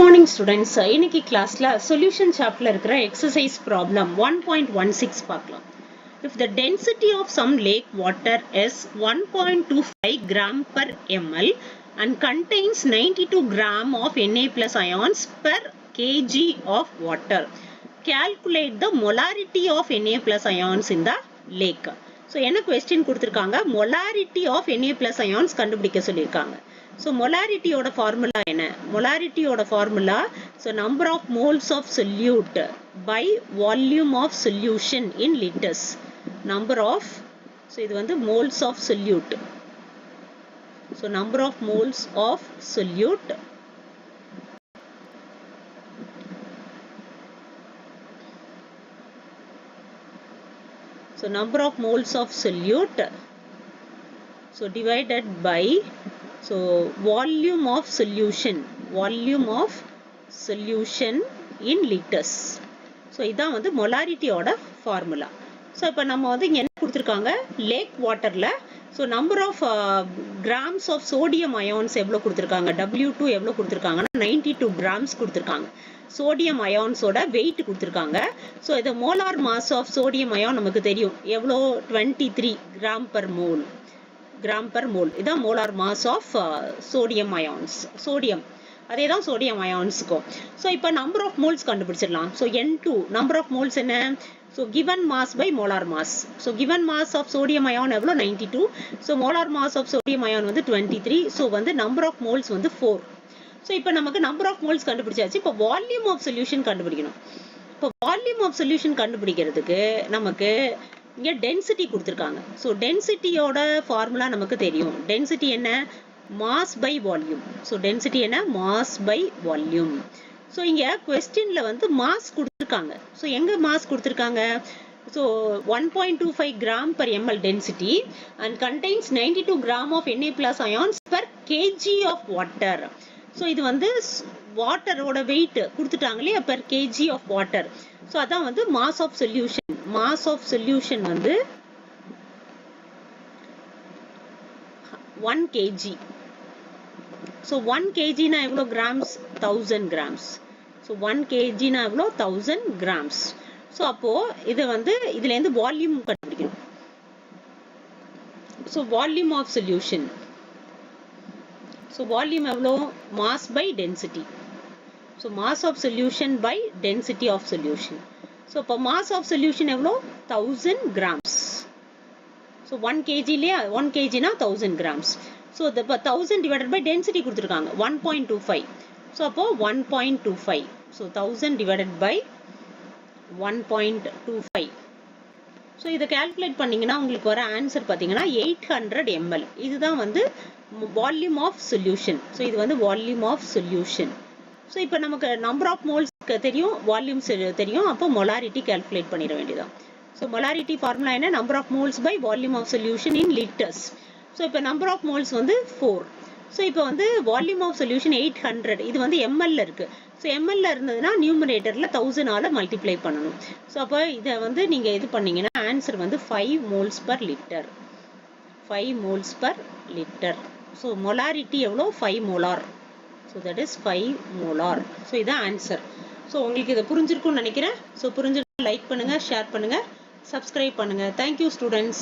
morning students. இன்னைக்கு கிளாஸ்ல solution chapter இருக்கிற exercise problem 1.16 பார்க்கலாம். If the density of some lake water is 1.25 gram per ml and contains 92 gram of Na plus ions per kg of water, calculate the molarity of Na plus ions in the lake. So என்ன question கொடுத்திருக்காங்க, molarity of Na plus ions கண்டுபிடிக்க சொல்லியிருக்காங்க. So molarity ஓட formula என்ன? Molarity ஓட formula, so number of moles of solute by volume of solution in liters. Number of, so இது வந்து moles of solute. So number of moles of solute so number of moles of solute, so divided by so volume of solution in liters. So இதான் வந்து molarity ஓட formula. So இப்போ நம்ம வந்து இங்க என்ன கொடுத்திருக்காங்க, lake waterல so number of grams of sodium ions எவ்வளவு கொடுத்திருக்காங்க, W2 எவ்வளவு கொடுத்திருக்காங்கன்னா 92 grams கொடுத்திருக்காங்க. sodium ions ஓட weight கொடுத்திருக்காங்க. so இது molar mass of sodium ion நமக்கு தெரியும் எவ்வளோ, 23 gram per mole. இதான் molar mass of sodium ions. அதேதான் sodium ionsக்கும். so இப்போ number of moles கண்டுபிடிச்சிடலாம். so N2 number of moles என்ன, so given mass by molar mass. so given mass of sodium ion எவ்வளோ, 92. so molar mass of sodium ion வந்து 23. so வந்து number of moles வந்து 4. so இப்போ நமக்கு number of moles கண்டுபிடிச்சாச்சு. இப்போ volume of solution கண்டுபிடிக்கணும். இப்போ volume of solution கண்டுபிடிக்கிறதுக்கு நமக்கு இங்க டென்சிட்டி கொடுத்திருக்காங்க. so டென்சிட்டியோட ஃபார்முலா நமக்கு தெரியும். டென்சிட்டி என்ன, mass by volume. so density என்ன, மாஸ் பை வால்யூம். so இங்க क्वेश्चनல வந்து மாஸ் கொடுத்திருக்காங்க. so எங்க மாஸ் கொடுத்திருக்காங்க, so 1.25 gram per ml density and contains 92 gram of Na plus ions per kg of water. so இது வந்து வாட்டரோட weight கொடுத்துட்டாங்க இல்லையா, per kg of water. so அதான் வந்து mass of solution. mass of solution வந்து 1 kg. so 1 kg na எவ்வளோ grams, 1000 grams. so 1 kg na எவ்வளோ, 1000 grams. so அப்போ இது வந்து இதுல இருந்து வால்யூம் கண்டுபிடிக்கணும். so volume of solution, so volume எவ்வளோ, mass by density. so mass of solution by density of solution. so இப்போ mass of solution எவ்வளோ, 1000 grams. so 1 kg இல்லையா, 1 kg na 1000 grams. so the 1000 divided by density கொடுத்திருக்காங்க 1.25. so அப்போ 1.25. so 1000 divided by 1.25. so இதை calculate பண்ணீங்கன்னா உங்களுக்கு வர answer பார்த்தீங்கன்னா 800 ml. இதுதான் வந்து volume of solution. so இது வந்து volume of solution. so இப்போ நமக்கு number of moles தெரியும், வால்யூம் தெரியும், அப்போ molarity calculate பண்ணிட வேண்டியதான். so molarity formula என்ன, number of moles by volume of solution in liters. so இப்போ number of moles வந்து 4. so இப்போ வந்து volume of solution 800. இது வந்து ml இருக்கு. so ml இருந்ததுன்னா நியூமரேட்டர்ல 1000 ஆல மல்டிப்ளை பண்ணணும். so அப்போ இதை வந்து நீங்க இது பண்ணீங்கன்னா ஆன்சர் வந்து 5 moles per liter. 5 moles per liter. so molarity எவ்வளோ, 5 molar. so that is 5 molar. so இதான் ஆன்சர். so உங்களுக்கு இதை புரிஞ்சிருக்கும்னு நினைக்கிறேன். so புரிஞ்சிருந்தா லைக் பண்ணுங்க, ஷேர் பண்ணுங்க, சப்ஸ்கிரைப் பண்ணுங்க. Thank you students.